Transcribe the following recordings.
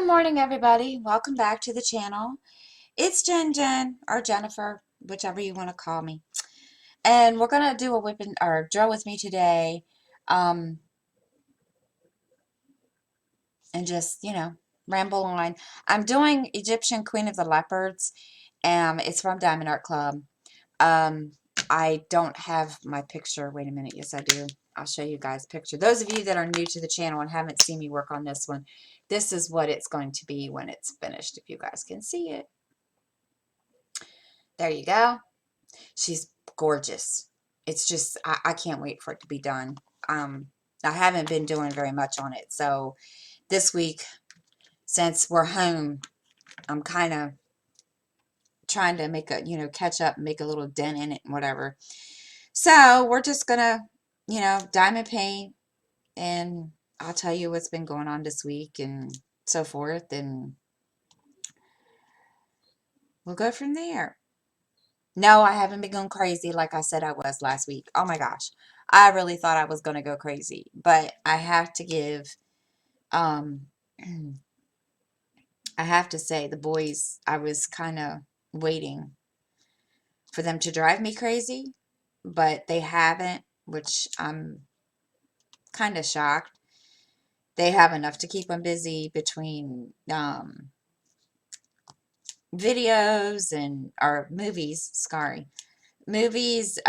Good morning, everybody. Welcome back to the channel. It's Jen or Jennifer, whichever you want to call me. And we're gonna do a whip and or drill with me today, um, and just ramble on. I'm doing Egyptian Queen of the Leopards. It's from Diamond Art Club. Um, I don't have my picture. Wait a minute. Yes, I do. I'll show you guys picture. Those of you that are new to the channel and haven't seen me work on this one, this is what it's going to be when it's finished. If you guys can see it. There you go. She's gorgeous. It's just, I can't wait for it to be done. Um, I haven't been doing very much on it. So this week, since we're home, I'm kind of trying to make a, catch up and make a little dent in it and whatever. So we're just gonna, diamond paint, and I'll tell you what's been going on this week and so forth, and we'll go from there. No, I haven't been going crazy like I said I was last week. Oh my gosh. I really thought I was going to go crazy, but I have to give, um, I have to say the boys, I was kind of waiting for them to drive me crazy, but they haven't, which I'm kind of shocked. They have enough to keep them busy between, videos and, or movies, sorry, movies,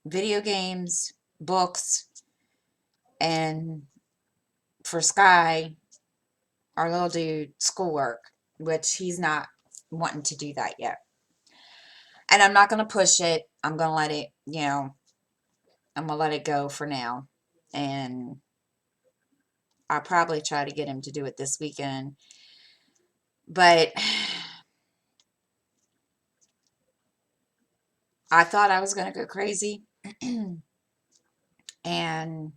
video games, books, and for Sky, our little dude, schoolwork, which he's not wanting to do that yet. And I'm not going to push it. I'm going to let it, I'm going to let it go for now. And I'll probably try to get him to do it this weekend. But I thought I was going to go crazy. And,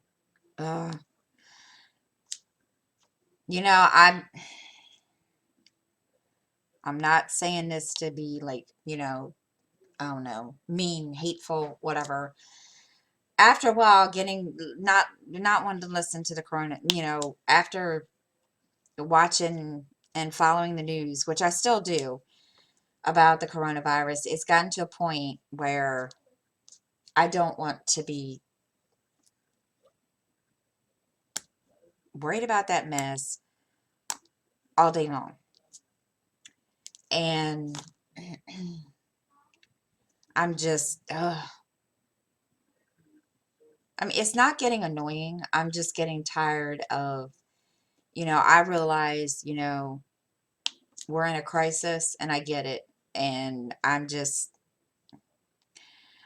uh, you know, I'm not saying this to be like, I don't know, mean, hateful, whatever. After a while, getting not wanting to listen to the corona, after watching and following the news, which I still do about the coronavirus, it's gotten to a point where I don't want to be worried about that mess all day long. And I'm just, I mean, it's not getting annoying. I'm just getting tired of, I realize, we're in a crisis and I get it. And I'm just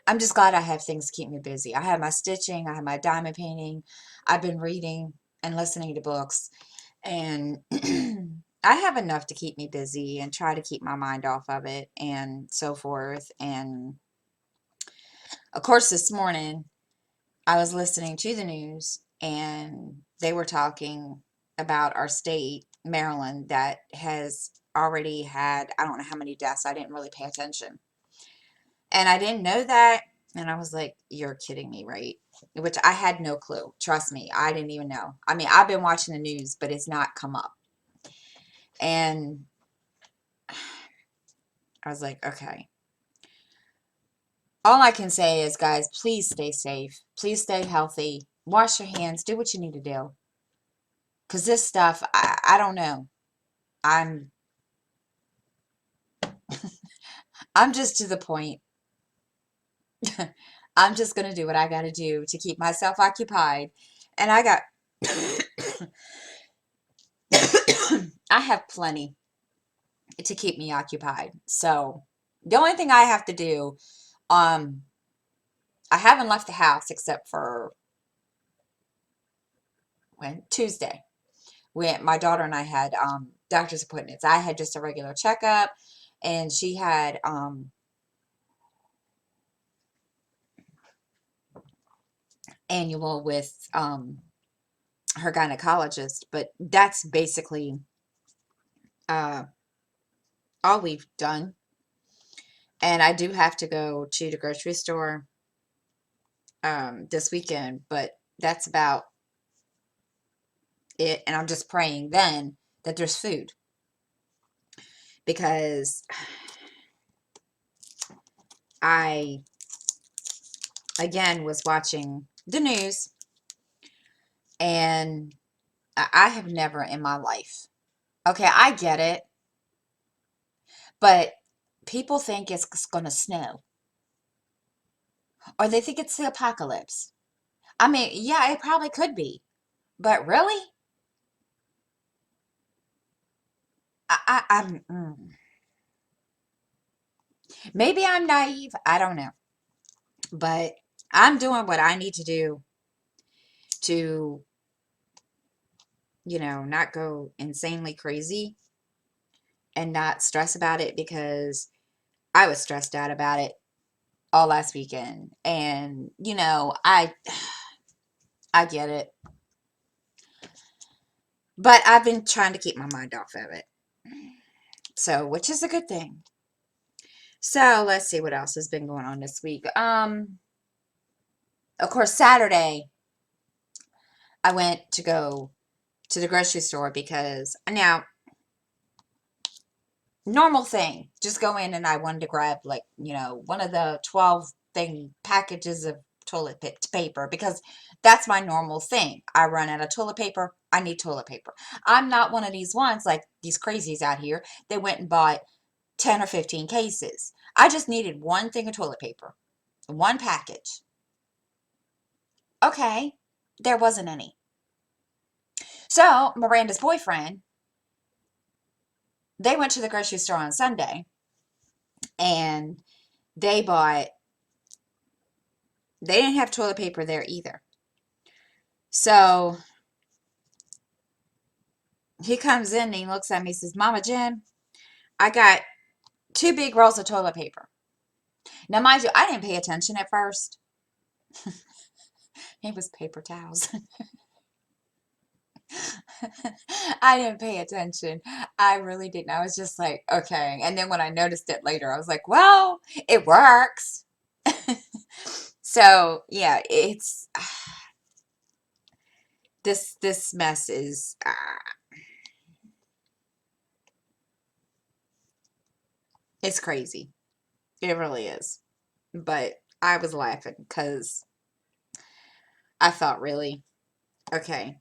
glad I have things to keep me busy. I have my stitching, I have my diamond painting, I've been reading and listening to books, and I have enough to keep me busy and try to keep my mind off of it and so forth. And of course, this morning I was listening to the news and they were talking about our state, Maryland, that has already had, I don't know how many deaths. I didn't really pay attention. And I didn't know that. And I was like, you're kidding me, right? Which I had no clue. Trust me, I didn't even know. I mean, I've been watching the news, but it's not come up. And I was like, okay. All I can say is, guys, please stay safe. Please stay healthy. Wash your hands. Do what you need to do. Because this stuff, I don't know. I'm I'm just to the point. I'm just going to do what I got to do to keep myself occupied. And I got I have plenty to keep me occupied. So the only thing I have to do, um, I haven't left the house except for when Tuesday, when my daughter and I had doctor's appointments. I had just a regular checkup, and she had annual with her gynecologist. But that's basically uh, all we've done. And I do have to go to the grocery store this weekend, but that's about it, and I'm just praying then that there's food, because I, again, was watching the news, and I have never in my life, okay, I get it, but people think it's going to snow, or they think it's the apocalypse. I mean, yeah, it probably could be, but really, I'm maybe I'm naive. I don't know, but I'm doing what I need to do to, not go insanely crazy and not stress about it, because I was stressed out about it all last weekend. And, I get it, but I've been trying to keep my mind off of it. So, which is a good thing. So, let's see what else has been going on this week. Of course, Saturday I went to go to the grocery store, because now, normal thing, just go in, and I wanted to grab, like, one of the 12 thing packages of paper, because that's my normal thing. I run out of toilet paper. I need toilet paper. I'm not one of these ones like these crazies out here. They went and bought 10 or 15 cases. I just needed one thing of toilet paper, one package. Okay, there wasn't any. So Miranda's boyfriend, they went to the grocery store on Sunday, and they bought, they didn't have toilet paper there either. So he comes in and he looks at me and says, Mama Jim, I got 2 big rolls of toilet paper. Now, mind you, I didn't pay attention at first. It was paper towels. I didn't pay attention. I really didn't. I was just like, okay. And then when I noticed it later, I was like, well, it works. So yeah, this mess is it's crazy. It really is. But I was laughing because I thought, really, okay.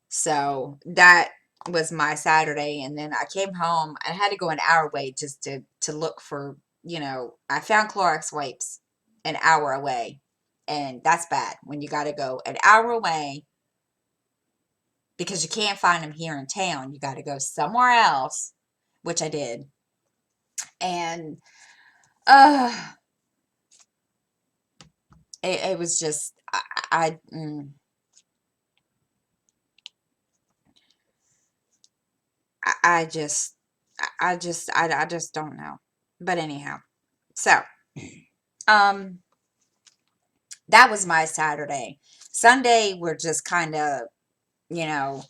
So that was my Saturday, and then I came home. I had to go an hour away just to look for, I found Clorox wipes an hour away, and that's bad when you got to go an hour away because you can't find them here in town. You got to go somewhere else, which I did, and uh, it was just I just I just don't know. But anyhow, so um that was my Saturday. Sunday, we're just kind of, you know,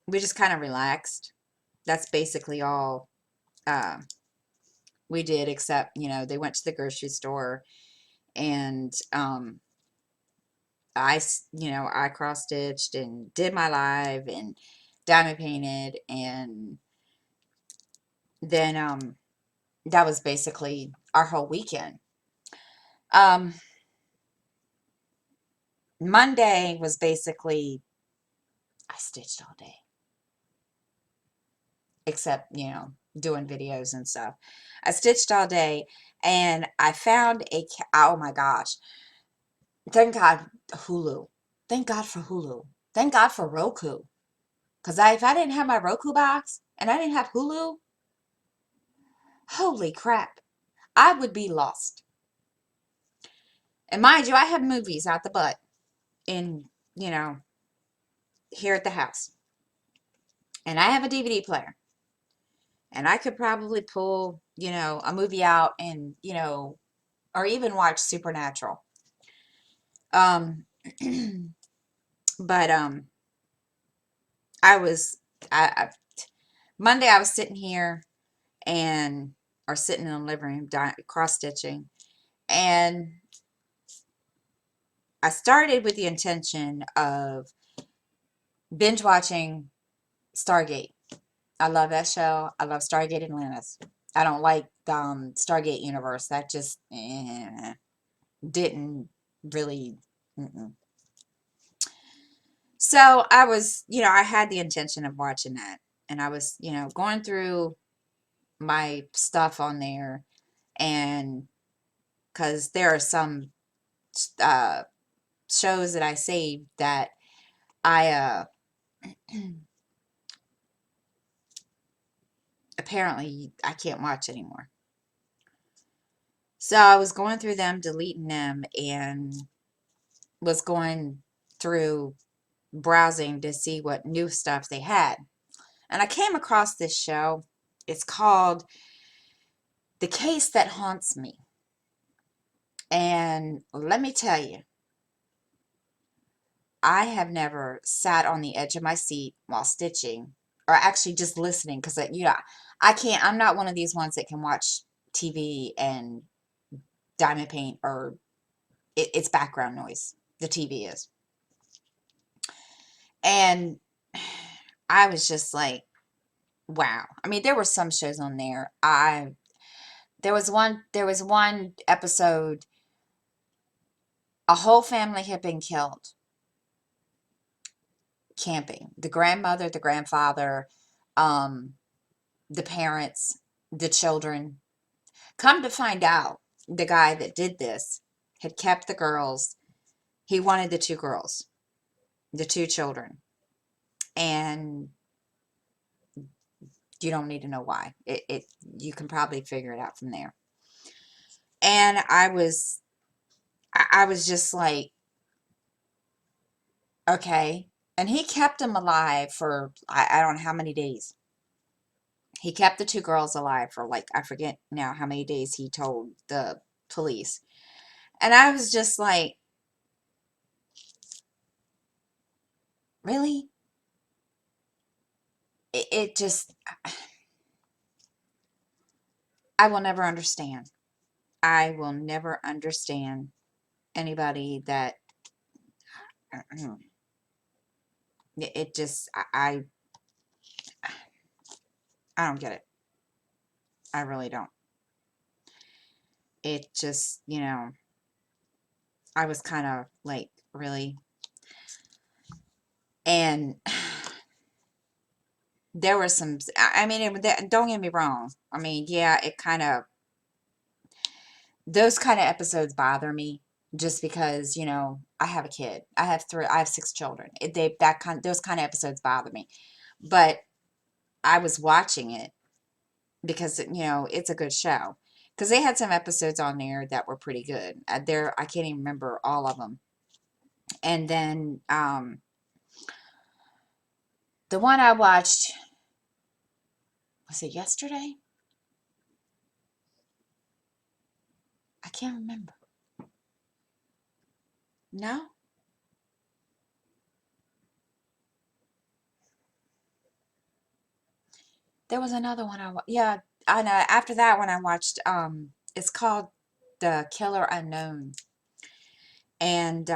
we just kind of relaxed. That's basically all uh, we did, except, they went to the grocery store, and I cross stitched and did my live and diamond painted, and then that was basically our whole weekend. Um, Monday was basically, I stitched all day, except, doing videos and stuff. I stitched all day, and I found oh my gosh. Thank God, Hulu. Thank God for Hulu. Thank God for Roku. Because if I didn't have my Roku box and I didn't have Hulu, holy crap, I would be lost. And mind you, I have movies out the butt in, you know, here at the house. And I have a DVD player. And I could probably pull, a movie out, and, or even watch Supernatural. Um, but I was I Monday I was sitting here, and or sitting in the living room cross stitching, and I started with the intention of binge watching Stargate. I love that show. I love Stargate Atlantis. I don't like Stargate Universe. That just didn't really. Mm-mm. So I was, I had the intention of watching that, and I was, going through my stuff on there, and because there are some uh, shows that I saved that I apparently I can't watch anymore. So I was going through them, deleting them, and was going through browsing to see what new stuff they had. And I came across this show. It's called The Case That Haunts Me. And let me tell you, I have never sat on the edge of my seat while stitching, or actually just listening, because I can't, I'm not one of these ones that can watch TV and diamond paint, or it's background noise. The TV is. And I was just like, wow. I mean, there were some shows on there. There was one episode, a whole family had been killed camping. The grandmother, the grandfather, um, the parents, the children. Come to find out, the guy that did this had kept the girls. He wanted the two girls, the two children. And you don't need to know why. It you can probably figure it out from there. And I was just like, okay. And he kept them alive for I don't know how many days. He kept the two girls alive for, like, I forget now how many days he told the police. And I was just like, really? It just, I will never understand. I will never understand anybody that, it just, I don't get it. I really don't. It just, I was kind of like, really? And there were some, I mean, don't get me wrong. I mean, yeah, it kind of, those kind of episodes bother me, just because, I have a kid. I have six children. Those kind of episodes bother me. But I was watching it because, it's a good show. Because they had some episodes on there that were pretty good. I can't even remember all of them. And then the one I watched, was it yesterday? I can't remember. No? There was another one yeah, I know. After that one I watched, it's called The Killer Unknown. And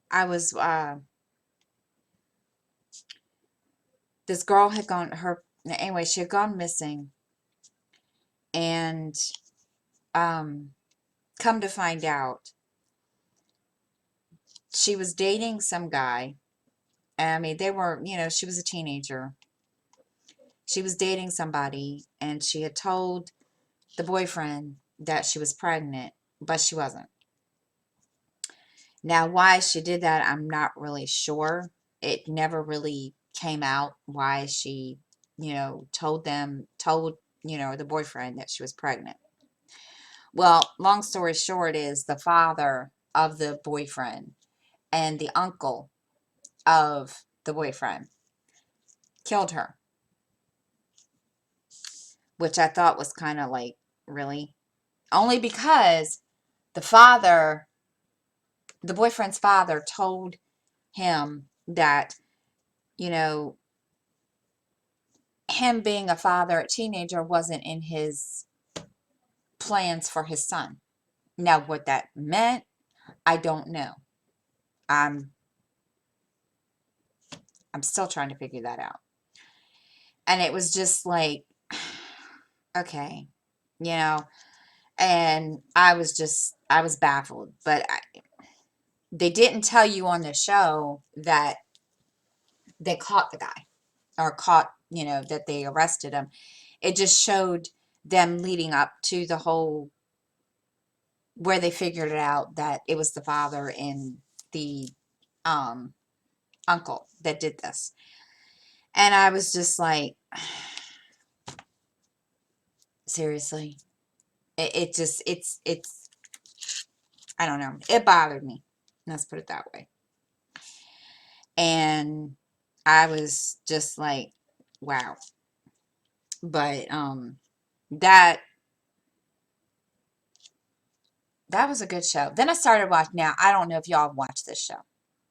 I was this girl had gone her anyway, she had gone missing, and um come to find out, she was dating some guy. I mean, she was a teenager. She was dating somebody, and she had told the boyfriend that she was pregnant, but she wasn't. Now, why she did that, I'm not really sure. It never really came out why she, told, the boyfriend that she was pregnant. Well, long story short is the father of the boyfriend and the uncle of the boyfriend killed her, which I thought was kind of like, really? Only because the father, the boyfriend's father, told him that, you know, him being a father, a teenager, wasn't in his plans for his son. Now, what that meant, I don't know. I'm I'm still trying to figure that out. And it was just like, okay, you know, and I was baffled. But they didn't tell you on the show that they caught the guy or caught, that they arrested him. It just showed them leading up to the whole where they figured it out that it was the father and the um uncle that did this. And I was just like, seriously. It just it's I don't know. It bothered me. Let's put it that way. And I was just like, wow. But that that was a good show. Then I started watching. Now, I don't know if y'all watch this show.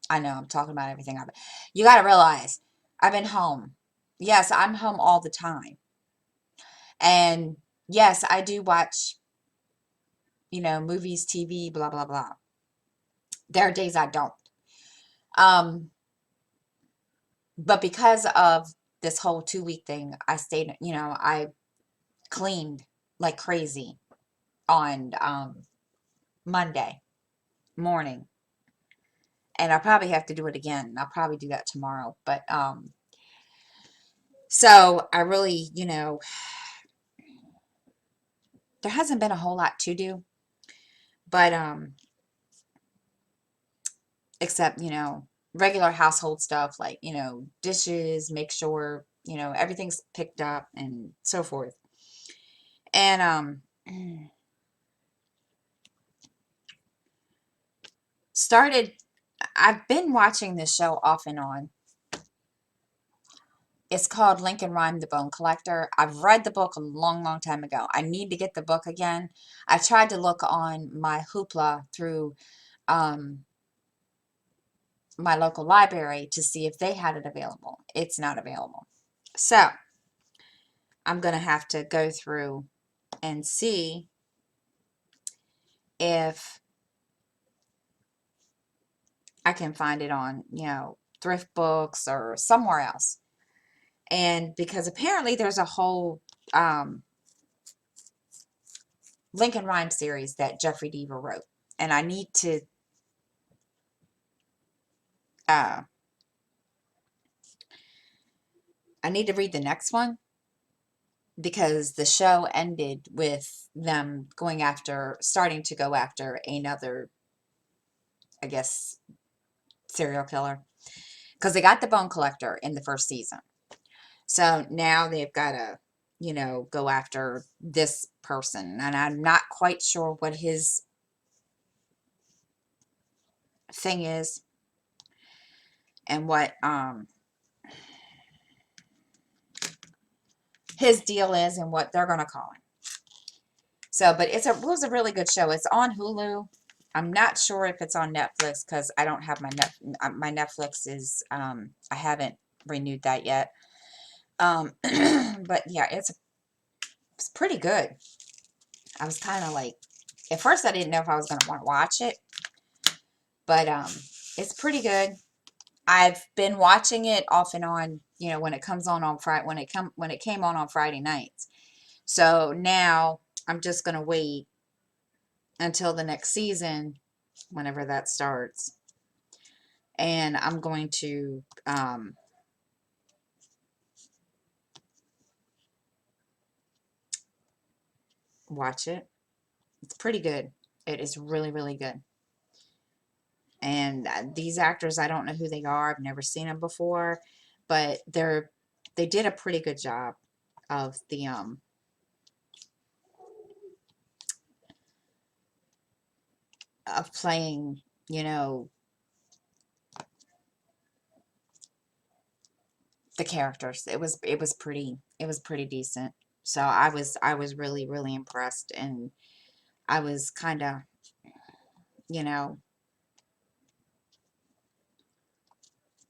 I know I'm talking about everything. You got to realize I've been home. Yes, I'm home all the time. And yes, I do watch, movies, TV, blah, blah, blah. There are days I don't. Um, but because of this whole 2 week thing, I stayed, I cleaned like crazy on Monday morning. And I'll probably have to do it again. I'll probably do that tomorrow. But so I really, there hasn't been a whole lot to do, but except, regular household stuff like, dishes, make sure, everything's picked up and so forth. And started I've been watching this show off and on. It's called Lincoln Rhyme the Bone Collector. I've read the book a long, long time ago. I need to get the book again. I tried to look on my Hoopla through um, my local library to see if they had it available. It's not available. So I'm going to have to go through and see if I can find it on, thrift books or somewhere else. And because apparently there's a whole Lincoln Rhyme series that Jeffrey Deaver wrote. And uh, I need to read the next one because the show ended with them starting to go after another, I guess, serial killer. Because they got the Bone Collector in the first season. So now they've got to, go after this person. And I'm not quite sure what his thing is and what his deal is and what they're going to call him. So, but it was a really good show. It's on Hulu. I'm not sure if it's on Netflix because I don't have my Netflix is I haven't renewed that yet. But yeah, it's pretty good. I was kind of like, at first I didn't know if I was going to want to watch it, but it's pretty good. I've been watching it off and on, when it comes on Friday, when it came on Friday nights. So now I'm just going to wait until the next season, whenever that starts. And I'm going to watch it. It's pretty good. It is really, really good. And these actors, I don't know who they are. I've never seen them before, but they did a pretty good job of of playing, the characters. It was pretty decent. So I was really, really impressed, and I was kind of, you know,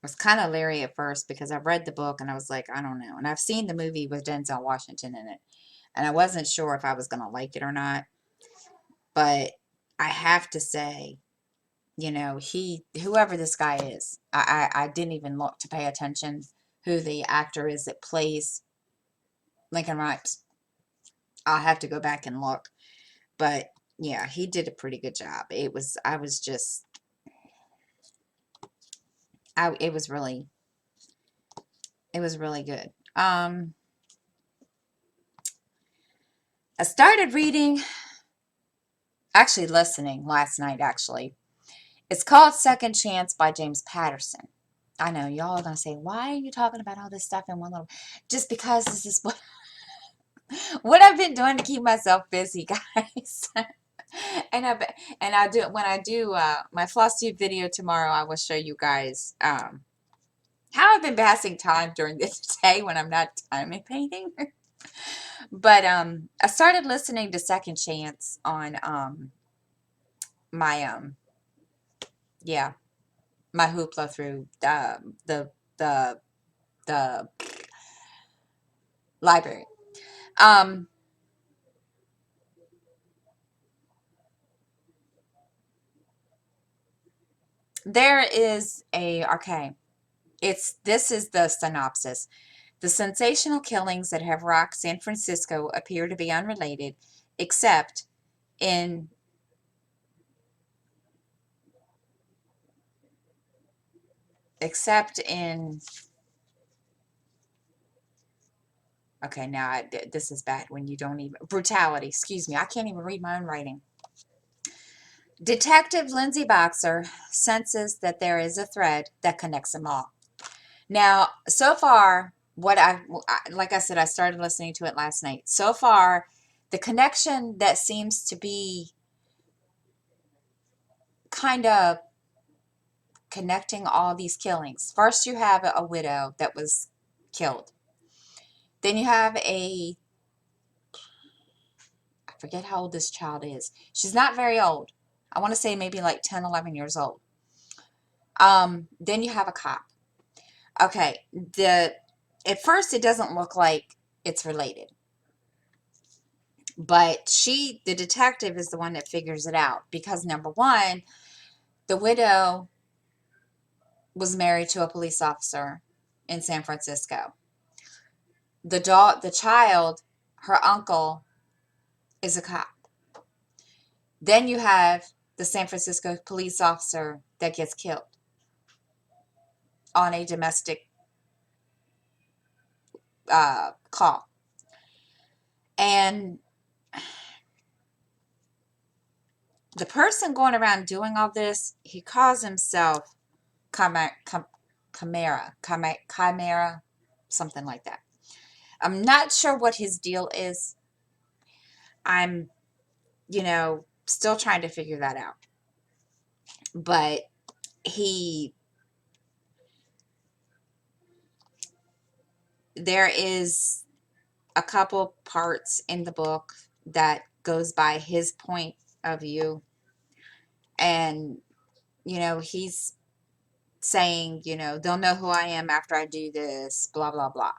was kind of leery at first because I read the book and I was like, I don't know. And I've seen the movie with Denzel Washington in it, and I wasn't sure if I was going to like it or not. But I have to say, whoever this guy is, I didn't even look to pay attention who the actor is that plays Lincoln Rhymes. I'll have to go back and look. But yeah, he did a pretty good job. It was really good. I started reading, actually listening last night, actually. It's called Second Chance by James Patterson. I know y'all are going to say, why are you talking about all this stuff in one little, just because this is what I've been doing to keep myself busy, guys. and I and I do when I do my floss tube video tomorrow, I will show you guys how I've been passing time during this day when I'm not diamond painting. But I started listening to Second Chance on my yeah, my hoopla through the the library. Um there is a okay. This is the synopsis. The sensational killings that have rocked San Francisco appear to be unrelated, except in except in okay, now this is bad when you don't even brutality. Excuse me, I can't even read my own writing. Detective Lindsay Boxer senses that there is a thread that connects them all. Now, so far, like I said, I started listening to it last night. So far, the connection that seems to be kind of connecting all these killings. First, you have a widow that was killed. Then you have I forget how old this child is. She's not very old. I want to say maybe like 10, 11 years old. Then you have a cop. Okay, at first it doesn't look like it's related, but the detective is the one that figures it out because number one, the widow was married to a police officer in San Francisco. The child, her uncle is a cop. Then you have the San Francisco police officer that gets killed on a domestic call. And the person going around doing all this, he calls himself Chimera, something like that. I'm not sure what his deal is. I'm, still trying to figure that out. But he, there is a couple parts in the book that goes by his point of view. And, he's saying, they'll know who I am after I do this, blah, blah, blah.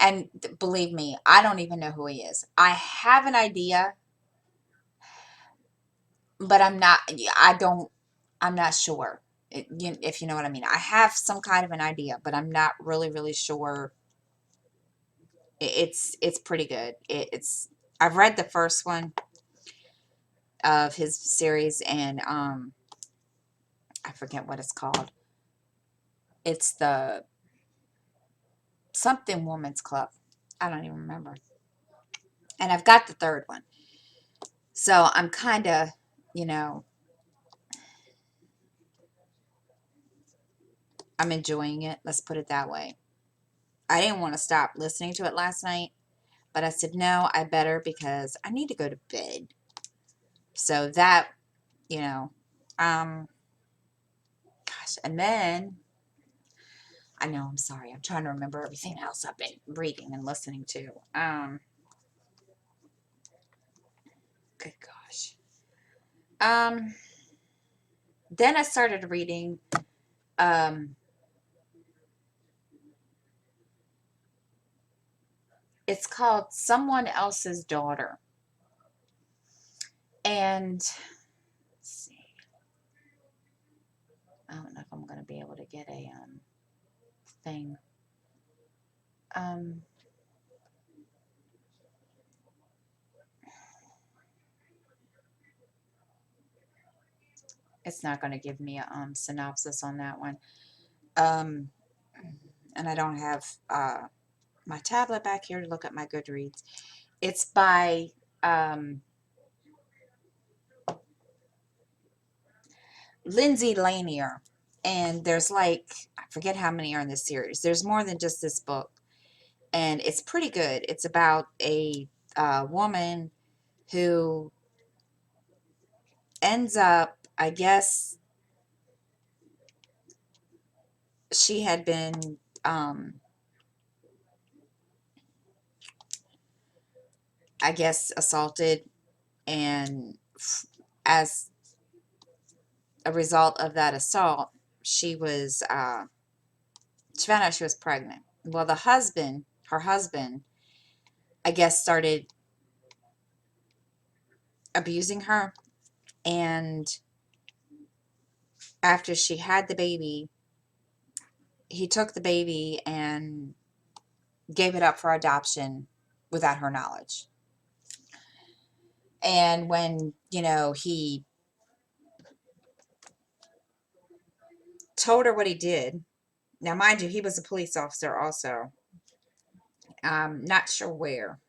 And believe me, I don't even know who he is. I have an idea, but I'm not sure. If you know what I mean. I have some kind of an idea, but I'm not really, really sure. It's pretty good. I've read the first one of his series, and I forget what it's called. It's the something Woman's Club. I don't even remember. And I've got the third one. So I'm kind of, you know, I'm enjoying it. Let's put it that way. I didn't want to stop listening to it last night, but I said, no, I better because I need to go to bed. So that, you know, um, gosh, and then I know, I'm sorry. I'm trying to remember everything else I've been reading and listening to. Good gosh. Um, then I started reading, um, it's called Someone Else's Daughter. And let's see, I don't know if I'm going to be able to get a thing. Um, it's not going to give me a synopsis on that one. Um, and I don't have my tablet back here to look at my Goodreads. It's by Lindsay Lanier. And there's like, I forget how many are in this series. There's more than just this book. And it's pretty good. It's about a woman who ends up, I guess, she had been, I guess, assaulted. And as a result of that assault, she was, she found out she was pregnant. Well, the husband, her husband, I guess, started abusing her. And after she had the baby, he took the baby and gave it up for adoption without her knowledge. And when, he told her what he did, now mind you, he was a police officer also. Not sure where.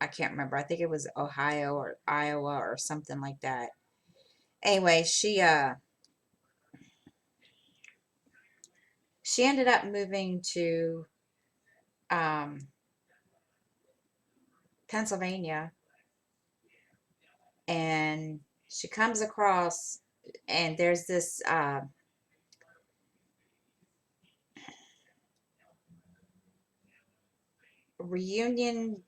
I can't remember. I think it was Ohio or Iowa or something like that. Anyway, she ended up moving to um, Pennsylvania, and she comes across, and there's this reunion,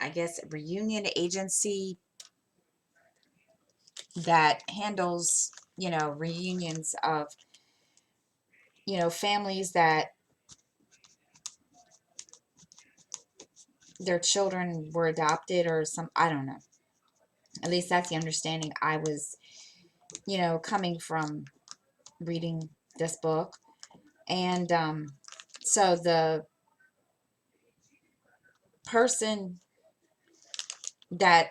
I guess, reunion agency that handles, reunions of, families that their children were adopted or some, I don't know. At least that's the understanding I was, coming from reading this book. And so the person that,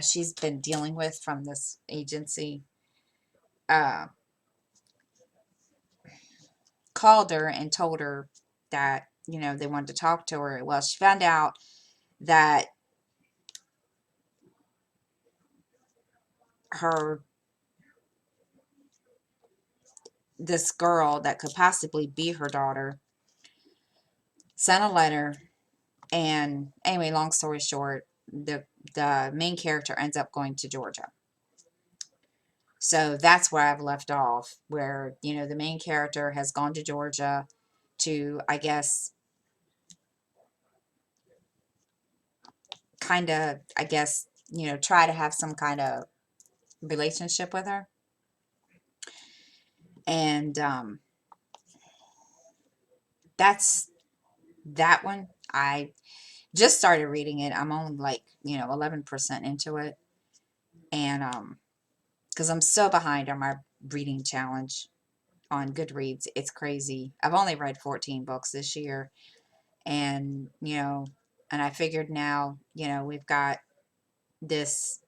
she's been dealing with from this agency uh, called her and told her that, they wanted to talk to her. Well, she found out that her, this girl that could possibly be her daughter, sent a letter. And anyway, long story short, the main character ends up going to Georgia. So that's where I've left off, where, the main character has gone to Georgia to, I guess, kind of, I guess, try to have some kind of relationship with her. And that's that one. I just started reading it. I'm only like, 11% into it. And because I'm so behind on my reading challenge on Goodreads, it's crazy. I've only read 14 books this year. And, and I figured now, we've got this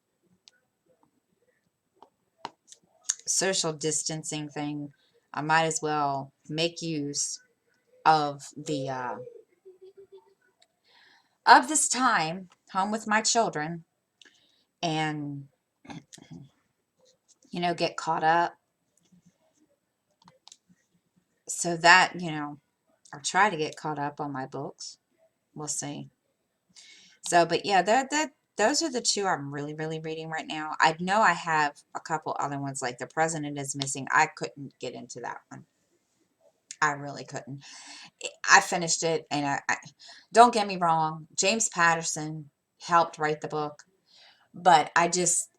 social distancing thing. I might as well make use of the of this time home with my children and, get caught up so that, or try to get caught up on my books. We'll see. So, but yeah, those are the two I'm really, really reading right now. I know I have a couple other ones like The President is Missing. I couldn't get into that one. I really couldn't. I finished it, and I don't get me wrong, James Patterson helped write the book, but I just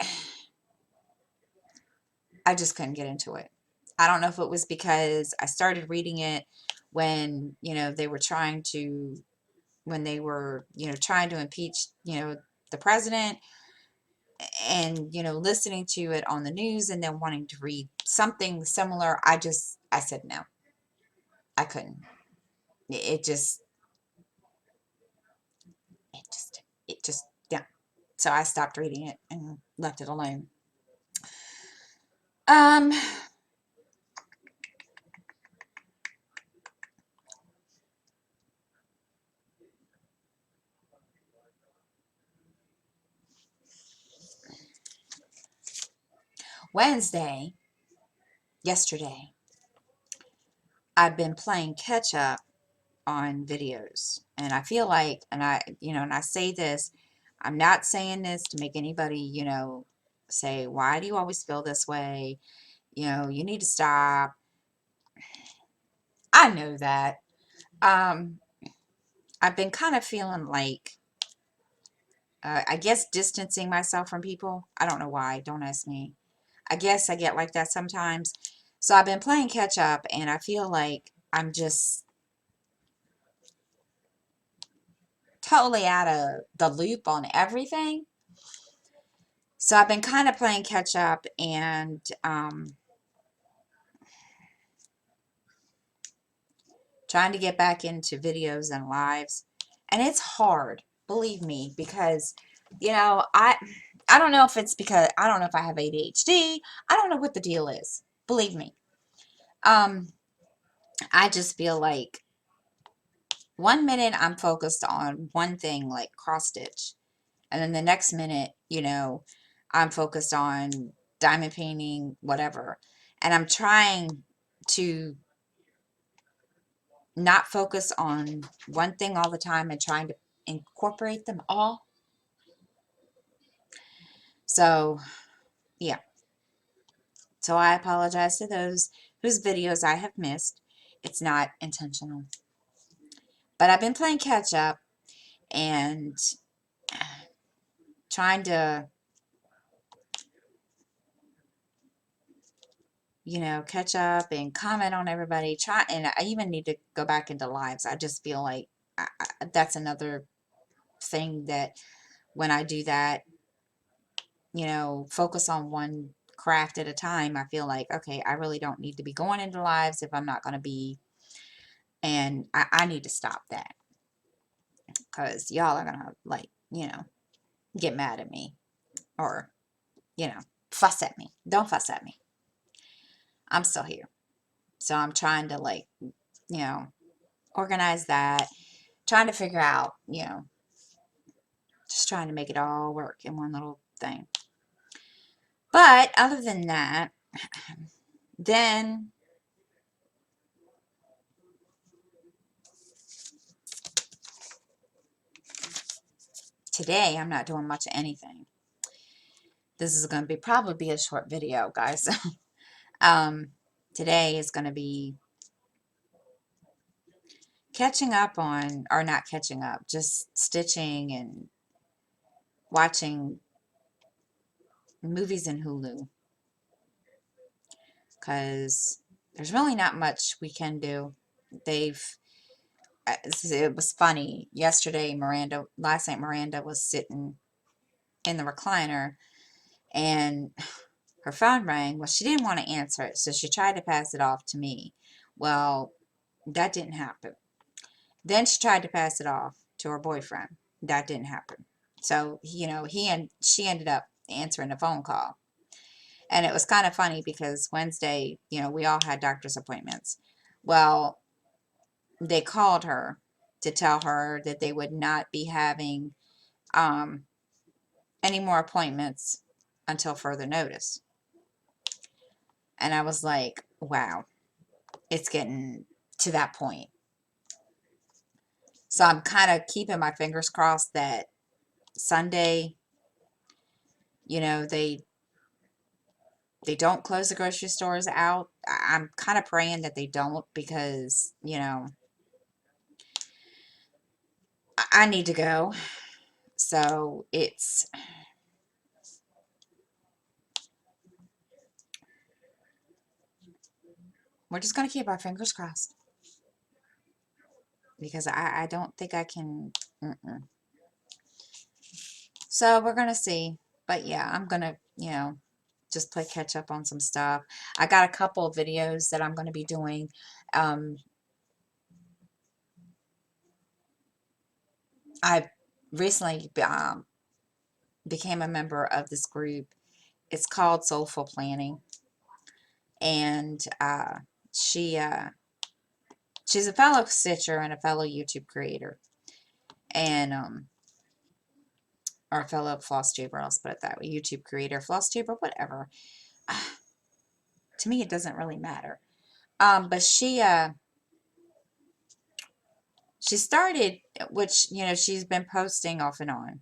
couldn't get into it. I don't know if it was because I started reading it when, they were trying to, when they were, trying to impeach, the president, and, you know, listening to it on the news and then wanting to read something similar, I said no, I couldn't. It just, it just, it just, yeah. So I stopped reading it and left it alone. Um, Wednesday, yesterday, I've been playing catch up on videos. And I feel like, and I, you know, and I say this, I'm not saying this to make anybody, you know, say, why do you always feel this way? You know, you need to stop. I know that. Um, I've been kind of feeling like, I guess distancing myself from people. I don't know why. Don't ask me. I guess I get like that sometimes. So I've been playing catch up and I feel like I'm just totally out of the loop on everything. So I've been kind of playing catch up and trying to get back into videos and lives. And it's hard, believe me, because, you know, I don't know if it's because I don't know if I have ADHD. I don't know what the deal is. Believe me. Um, I just feel like one minute I'm focused on one thing like cross stitch, and then the next minute, you know, I'm focused on diamond painting, whatever. And I'm trying to not focus on one thing all the time and trying to incorporate them all. So, yeah. So I apologize to those whose videos I have missed. It's not intentional. But I've been playing catch up and trying to, you know, catch up and comment on everybody. Try, and I even need to go back into lives. I just feel like that's another thing that when I do that, you know, focus on one craft at a time, I feel like, okay, I really don't need to be going into lives if I'm not going to be, and I need to stop that because y'all are going to, like, you know, get mad at me or, you know, fuss at me. Don't fuss at me. I'm still here. So I'm trying to, like, you know, organize that, trying to figure out, you know, just trying to make it all work in one little thing. But other than that, then today I'm not doing much of anything. This is going to be probably be a short video, guys. um, Today is going to be catching up on, or not catching up, just stitching and watching movies in Hulu because there's really not much we can do. They've it was funny yesterday. Last night, Miranda was sitting in the recliner and her phone rang. Well, she didn't want to answer it, so she tried to pass it off to me. Well, that didn't happen. Then she tried to pass it off to her boyfriend. That didn't happen. So, you know, she ended up answering the phone call. And it was kind of funny because Wednesday, you know, we all had doctor's appointments. Well, they called her to tell her that they would not be having um, any more appointments until further notice. And I was like, wow, it's getting to that point. So I'm kind of keeping my fingers crossed that Sunday, you know, they don't close the grocery stores out. I'm kind of praying that they don't because, you know, I need to go. So we're just going to keep our fingers crossed because I don't think I can. Mm-mm. So we're going to see. But yeah, I'm gonna, just play catch up on some stuff. I got a couple of videos that I'm gonna be doing. Um, I recently became a member of this group. It's called Soulful Planning, and she she's a fellow stitcher and a fellow YouTube creator, and or a fellow floss tuber. Let's put it that way. YouTube creator, floss tuber, whatever. To me, it doesn't really matter. But she started, which she's been posting off and on.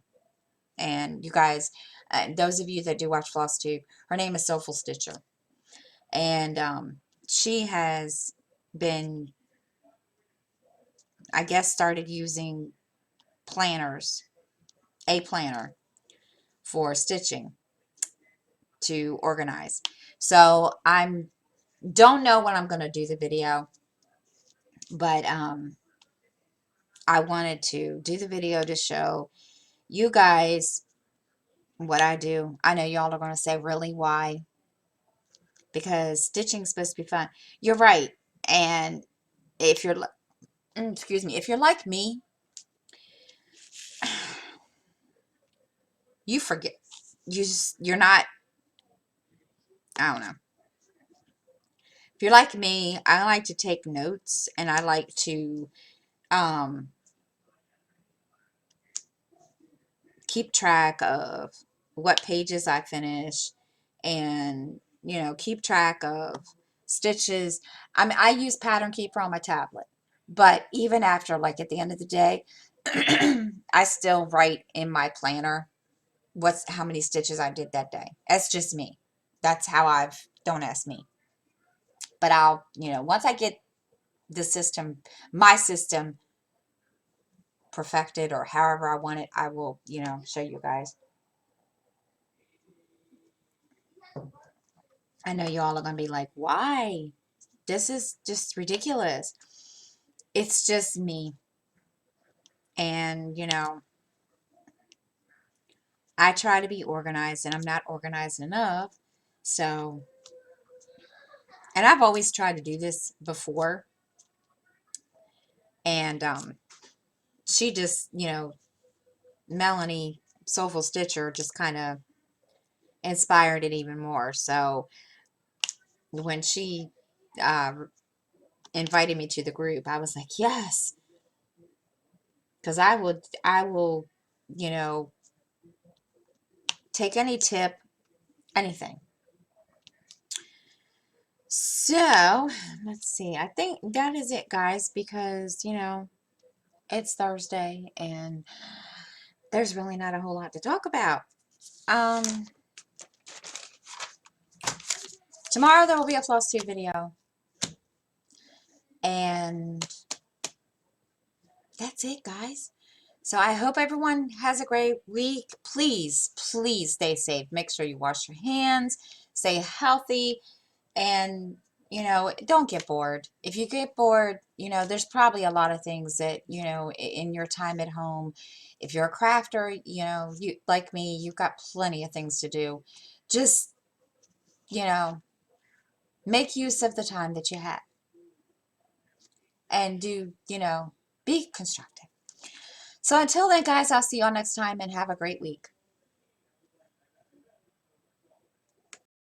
And you guys, those of you that do watch FlossTube, her name is Soulful Stitcher. And she has been, I guess, started using planners, a planner for stitching to organize. So I'm don't know when I'm going to do the video, but I wanted to do the video to show you guys what I do. I know y'all are going to say, really, why? Because stitching's supposed to be fun. You're right. And if you're, excuse me, if you're like me, you forget. You're not, I don't know. If you're like me, I like to take notes, and I like to um, keep track of what pages I finish, and keep track of stitches. I mean, I use Pattern Keeper on my tablet, but even after, like, at the end of the day, I still write in my planner how many stitches I did that day. That's just me. That's how don't ask me. But I'll, once I get the system, my system perfected, or however I want it, I will, show you guys. I know you all are going to be like, why? This is just ridiculous. It's just me. And, I try to be organized, and I'm not organized enough. So, and I've always tried to do this before. And she just, Melanie, Soulful Stitcher, just kind of inspired it even more. So when she uh, invited me to the group, I was like, yes, because I will, you know, take any tip, anything. So let's see. I think that is it, guys, because it's Thursday and there's really not a whole lot to talk about. Um, Tomorrow there will be a floss tube video, and that's it, guys. So I hope everyone has a great week. Please, please stay safe. Make sure you wash your hands, stay healthy, and don't get bored. If you get bored, there's probably a lot of things that, in your time at home. If you're a crafter, you like me, you've got plenty of things to do. Just, you know, make use of the time that you have, and be constructive. So until then, guys, I'll see y'all next time, and have a great week.